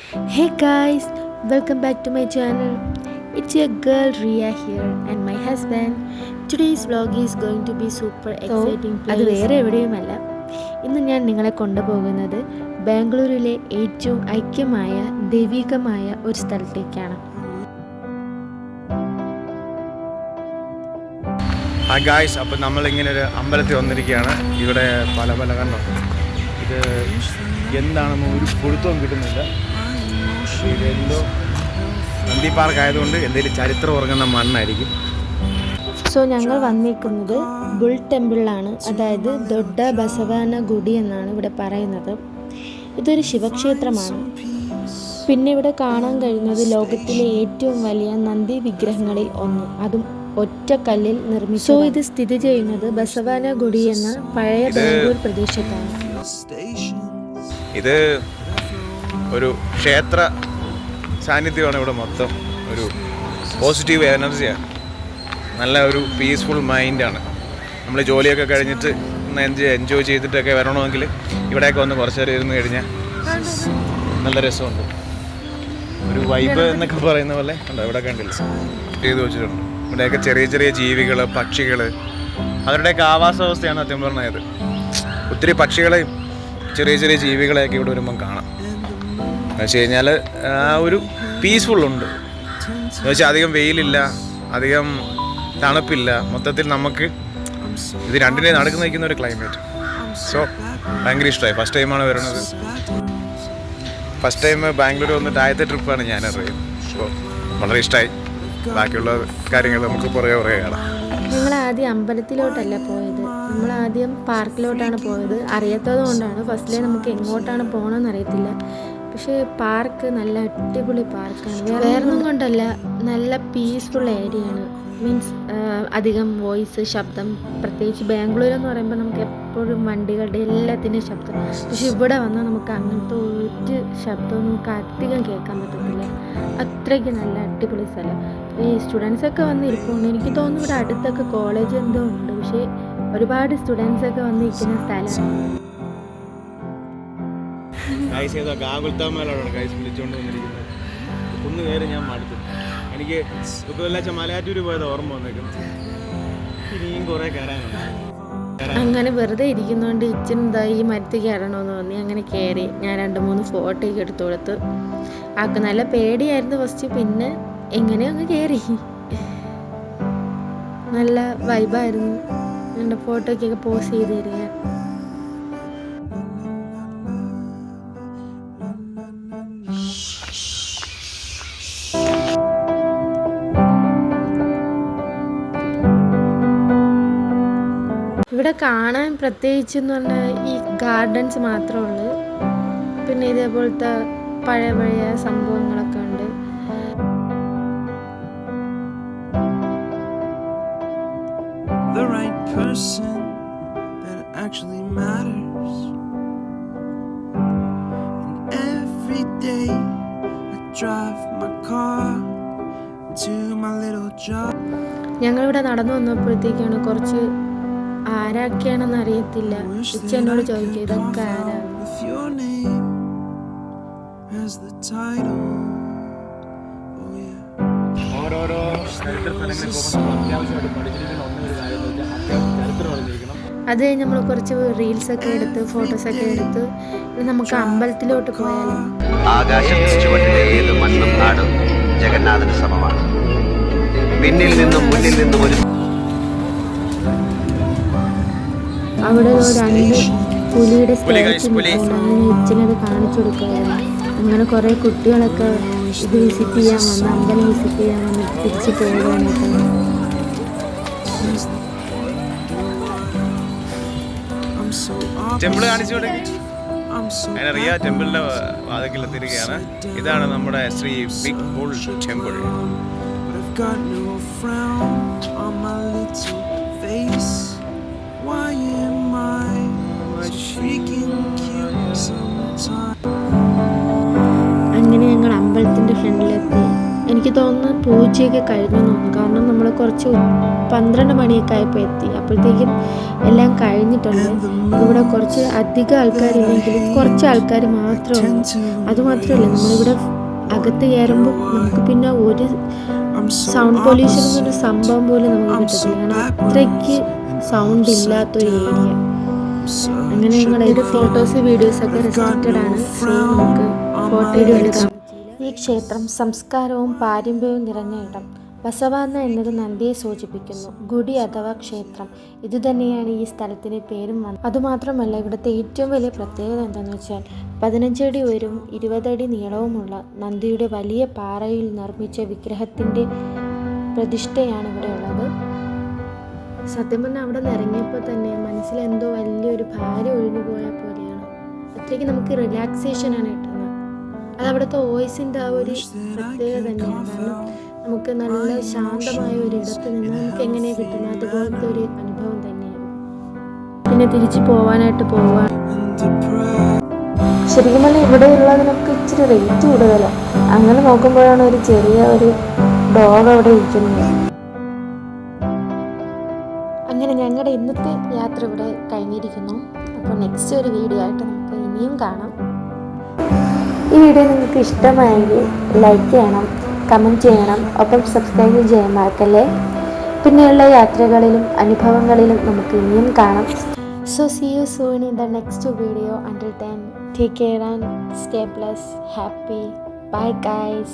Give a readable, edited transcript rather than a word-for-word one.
Hey guys, welcome back to my channel. It's your girl Ria here and my husband. Today's vlog is going to be super exciting place. അത് വേറെ എവിടെയുമല്ല. ഇന്ന് ഞാൻ നിങ്ങളെ കൊണ്ടുപോകുന്നത് ബാംഗ്ലൂരിലെ ഏറ്റവും ഐക്യമായ ദൈവികമായ ഒരു സ്ഥലത്തേക്കാണ്. ഹായ് ഗായ്സ്, അപ്പോൾ നമ്മളിങ്ങനെ ഒരു അമ്പലത്തിൽ വന്നിരിക്കുകയാണ്. ഇവിടെ പല പല കണ്ടോ, ഇത് എന്താണെന്ന് ഒരു പൊടുത്തവും കിട്ടുന്നില്ല. ഇതെന്തോ നന്ദി പാർക്ക് ആയതുകൊണ്ട് എന്തെങ്കിലും ചരിത്രം ഉറങ്ങുന്ന മണ്ണായിരിക്കും. സോ ഞങ്ങൾ വന്നിരിക്കുന്നത് ബുൾ ടെമ്പിളിലാണ്, അതായത് ദൊഡ്ഡ ബസവാന ഗുഡി എന്നാണ് ഇവിടെ പറയുന്നത്. ഇതൊരു ശിവക്ഷേത്രമാണ്. പിന്നെ ഇവിടെ കാണാൻ കഴിയുന്നത് ലോകത്തിലെ ഏറ്റവും വലിയ നന്ദി വിഗ്രഹങ്ങളിൽ ഒന്ന്, അതും ഒറ്റക്കല്ലിൽ നിർമ്മിച്ചു. സോ ഇത് സ്ഥിതി ചെയ്യുന്നത് ബസവാന ഗുഡി എന്ന പഴയ ബാംഗ്ലൂർ പ്രദേശത്താണ്. ഇത് ഒരു ക്ഷേത്ര സാന്നിധ്യമാണ്. ഇവിടെ മൊത്തം ഒരു പോസിറ്റീവ് എനർജിയാണ്, നല്ല ഒരു പീസ്ഫുൾ മൈൻഡാണ്. നമ്മൾ ജോലിയൊക്കെ കഴിഞ്ഞിട്ട് ഒന്ന് എൻജോയ് ചെയ്തിട്ടൊക്കെ വരണമെങ്കിൽ ഇവിടെയൊക്കെ വന്ന് കുറച്ച് നേരം ഇരുന്ന് കഴിഞ്ഞാൽ നല്ല രസമുണ്ട്. ഒരു വൈബ് എന്നൊക്കെ പറയുന്ന പോലെ ഉണ്ടോ, ഇവിടെ കണ്ടില്ല ചെയ്ത് വെച്ചിട്ടുണ്ട്. ഇവിടെയൊക്കെ ചെറിയ ചെറിയ ജീവികൾ, പക്ഷികൾ, അവരുടെയൊക്കെ ആവാസ വ്യവസ്ഥയാണ് സത്യം പറഞ്ഞത്. ഒത്തിരി പക്ഷികളെയും ചെറിയ ചെറിയ ജീവികളെയൊക്കെ ഇവിടെ വരുമ്പം കാണാം. എന്ന് വെച്ച് കഴിഞ്ഞാൽ ഒരു പീസ്ഫുള്ളുണ്ട്. എന്ന് വെച്ചാൽ അധികം വെയിലില്ല, അധികം തണുപ്പില്ല. മൊത്തത്തിൽ നമുക്ക് ഇത് രണ്ടിനെ നടുക്ക് നിൽക്കുന്ന ഒരു ക്ലൈമറ്റ്. സോ ഭയങ്കര ഇഷ്ടമായി. ഫസ്റ്റ് ടൈമാണ് വരുന്നത്. ഫസ്റ്റ് ടൈം ബാംഗ്ലൂർ വന്നിട്ട് ആദ്യത്തെ ട്രിപ്പാണ് ഞാൻ അറിയുന്നത്. അപ്പോൾ വളരെ ഇഷ്ടമായി. ബാക്കിയുള്ള കാര്യങ്ങൾ നമുക്ക് കുറേ കാണാം. ഞങ്ങൾ ആദ്യം അമ്പലത്തിലോട്ടല്ല പോയത്, നമ്മൾ ആദ്യം പാർക്കിലോട്ടാണ് പോയത്. അറിയാത്തത് കൊണ്ടാണ് ഫസ്റ്റിലെ നമുക്ക് എങ്ങോട്ടാണ് പോകണമെന്ന് അറിയത്തില്ല. പക്ഷേ പാർക്ക് നല്ല അടിപൊളി പാർക്കാണ്. വേറൊന്നും കൊണ്ടല്ല, നല്ല പീസ്ഫുൾ ഏരിയയാണ്. മീൻസ് അധികം വോയിസ്, ശബ്ദം, പ്രത്യേകിച്ച് ബാംഗ്ലൂർ എന്ന് പറയുമ്പോൾ നമുക്ക് എപ്പോഴും വണ്ടികളുടെ എല്ലാത്തിൻ്റെയും ശബ്ദം. പക്ഷെ ഇവിടെ വന്നാൽ നമുക്ക് അങ്ങനത്തെ ഒരു ശബ്ദവും നമുക്ക് അധികം കേൾക്കാൻ പറ്റത്തില്ല. അത്രയ്ക്ക് നല്ല അടിപൊളി സ്ഥലം. ഈ സ്റ്റുഡൻസൊക്കെ വന്നിരിപ്പുണ്ട്. എനിക്ക് തോന്നുന്നു ഇവിടെ അടുത്തൊക്കെ കോളേജ് എന്തോ ഉണ്ട്. പക്ഷേ ഒരുപാട് സ്റ്റുഡൻസൊക്കെ വന്നിരിക്കുന്ന സ്ഥലമാണ്. വിളിച്ചുകൊണ്ട് വന്നിരിക്കുന്നത് ഒന്ന് കയറി ഞാൻ മടുത്തു. എനിക്ക് ഇപ്പം മലയാറ്റൂർ പോയത് ഓർമ്മ വന്നേക്കുന്നു. ഇനിയും കുറേ കയറാനുണ്ട്. അങ്ങനെ വെറുതെ ഇരിക്കുന്നതുകൊണ്ട് ഇച്ചിരി ഈ മരത്തിൽ കയറണമെന്ന് തോന്നി. അങ്ങനെ കയറി ഞാൻ 2-3 ഫോട്ടോയൊക്കെ എടുത്തു കൊടുത്തു. ആൾക്ക് നല്ല പേടിയായിരുന്നു ഫസ്റ്റ്, പിന്നെ എങ്ങനെയോ അങ്ങ് കയറി. നല്ല വൈബായിരുന്നു. എൻ്റെ ഫോട്ടോയ്ക്കൊക്കെ പോസ്റ്റ് ചെയ്ത് തരിക. ഇവിടെ കാണാൻ പ്രത്യേകിച്ചെന്ന് പറഞ്ഞാൽ ഈ ഗാർഡൻസ് മാത്രമേ ഉള്ളൂ. പിന്നെ ഇതേപോലത്തെ പഴയ സംഭവങ്ങളൊക്കെ ഉണ്ട്. The right person that actually matters. And every day I drive my car to my little job. ഞങ്ങളിവിടെ നടന്നു വന്നപ്പോഴത്തേക്കാണ് കുറച്ച് ആരൊക്കെയാണെന്ന് അറിയത്തില്ല. എന്നോട് ചോദിക്കുക ഇതൊക്കെ ആരാണ്. ഓരോരോ ചരിത്ര സ്ഥലങ്ങളിൽ പോകുമ്പോൾ അത്യാവശ്യമായിട്ട് പഠിച്ചിരിക്കുന്ന ഒന്നൊരു കാര്യം എന്ന് വെച്ചാൽ ചരിത്രം അറിഞ്ഞിരിക്കണം. അത് കഴിഞ്ഞ് നമ്മൾ കുറച്ച് റീൽസൊക്കെ എടുത്ത് ഫോട്ടോസൊക്കെ എടുത്ത് നമുക്ക് അമ്പലത്തിലോട്ട് പോയാലും. ആകാശത്തിന് ചുവട്ടിലെ ഏത് മണ്ണും നാടും ജഗന്നാഥന് സമമാണ്. പിന്നിൽ നിന്നും മുന്നിൽ നിന്നും ഒരു അവിടെ 2 പുലിയുടെ സ്റ്റാച്ചു നിൽക്കുന്നുണ്ട്. അങ്ങനെ ഇച്ചിനത് കാണിച്ചു കൊടുക്കുകയായിരുന്നു. അങ്ങനെ കുറേ കുട്ടികളൊക്കെ ഇത് വിസിറ്റ് ചെയ്യാൻ വന്ന്, അമ്പലം വിസിറ്റ് ചെയ്യാൻ വന്ന് തിരിച്ച് പോകാനായിട്ട്. ടെമ്പിൾ കാണിച്ചു തുടങ്ങി. അങ്ങനെ റിയ ടെമ്പിളിന്റെ വാതിക്കൽ എത്തിയിരിക്കുകയാണ്. ഇതാണ് നമ്മുടെ ശ്രീ ബിഗ് ബുൾ ടെമ്പിൾ. അങ്ങനെ ഞങ്ങൾ അമ്പലത്തിൻ്റെ ഫ്രണ്ടിലെത്തി. എനിക്ക് തോന്നുന്നു പൂജയൊക്കെ കഴിഞ്ഞു തോന്നുന്നു. കാരണം നമ്മൾ കുറച്ച് 12 മണിയൊക്കെ ആയപ്പോൾ എത്തി. അപ്പോഴത്തേക്കും എല്ലാം കഴിഞ്ഞിട്ടുണ്ട്. ഇവിടെ കുറച്ച് അധികം ആൾക്കാരില്ലെങ്കിലും കുറച്ച് ആൾക്കാർ മാത്രമേ ഉള്ളൂ. അതുമാത്രമല്ല, നമ്മളിവിടെ അകത്ത് കയറുമ്പോൾ നമുക്ക് പിന്നെ ഒരു സൗണ്ട് പൊല്യൂഷൻ എന്നൊരു സംഭവം പോലും നമുക്ക് കിട്ടത്തില്ല. കാരണം അത്രയ്ക്ക് സൗണ്ട് ഇല്ലാത്തൊരു ഏരിയ. അങ്ങനെ ഞങ്ങളുടെ ഫോട്ടോസ് വീഡിയോസൊക്കെ റെസ്ട്രിക്റ്റഡ് ആണ്. സോ നമുക്ക് ഫോട്ടോ എടുക്കാം. ഈ ക്ഷേത്രം സംസ്കാരവും പാരമ്പര്യവും നിറഞ്ഞ ഇടം. ബസവാന എന്നത് നന്ദിയെ സൂചിപ്പിക്കുന്നു. ഗുഡി അഥവാ ക്ഷേത്രം, ഇതുതന്നെയാണ് ഈ സ്ഥലത്തിന് പേരും വന്നത്. അതുമാത്രമല്ല, ഇവിടുത്തെ ഏറ്റവും വലിയ പ്രത്യേകത എന്താണെന്ന് വെച്ചാൽ 15 അടി ഉയരവും 20 അടി നീളവുമുള്ള നന്ദിയുടെ വലിയ പാറയിൽ നിർമ്മിച്ച വിഗ്രഹത്തിൻ്റെ പ്രതിഷ്ഠയാണ് ഇവിടെ ഉള്ളത്. സത്യം പറഞ്ഞാൽ അവിടെ നിന്ന് ഇറങ്ങിയപ്പോൾ തന്നെ മനസ്സിലെന്തോ വലിയൊരു ഭാരം ഒഴിഞ്ഞു പോയ പോലെയാണ്. അത്രയ്ക്ക് നമുക്ക് റിലാക്സേഷനാണ് കിട്ടുന്നത്. അത് അവിടുത്തെ വോയിസിൻ്റെ ആ ഒരു പ്രത്യേകത തന്നെയാണ്. കാരണം നമുക്ക് നല്ല ശാന്തമായ ഒരു ഇടത്ത് നിന്ന് നമുക്ക് എങ്ങനെയാണ് കിട്ടുന്നത് അതുപോലത്തെ ഒരു അനുഭവം തന്നെയാണ്. പിന്നെ തിരിച്ചു പോവാനായിട്ട് പോവാൻ ശരിക്കും പറഞ്ഞാൽ ഇവിടെ ഉള്ളതിനൊക്കെ ഇച്ചിരി റേറ്റ് കൂടുതലാണ്. അങ്ങനെ നോക്കുമ്പോഴാണ് ഒരു ചെറിയ ഒരു ഡോഗ് അവിടെ ഇരിക്കുന്നത്. അങ്ങനെ ഞങ്ങളുടെ ഇന്നത്തെ യാത്ര ഇവിടെ കഴിഞ്ഞിരിക്കുന്നു. അപ്പോൾ നെക്സ്റ്റ് ഒരു വീഡിയോ ആയിട്ട് നമുക്ക് ഇനിയും കാണാം. ഈ വീഡിയോ നിങ്ങൾക്ക് ഇഷ്ടമായെങ്കിൽ ലൈക്ക് ചെയ്യണം, കമൻറ്റ് ചെയ്യണം, ഒപ്പം സബ്സ്ക്രൈബ് ചെയ്യാൻ മറക്കല്ലേ. പിന്നെയുള്ള യാത്രകളിലും അനുഭവങ്ങളിലും നമുക്ക് ഇനിയും കാണാം. So see you soon in the next video. Until then, take care and stay blessed, happy. Bye guys.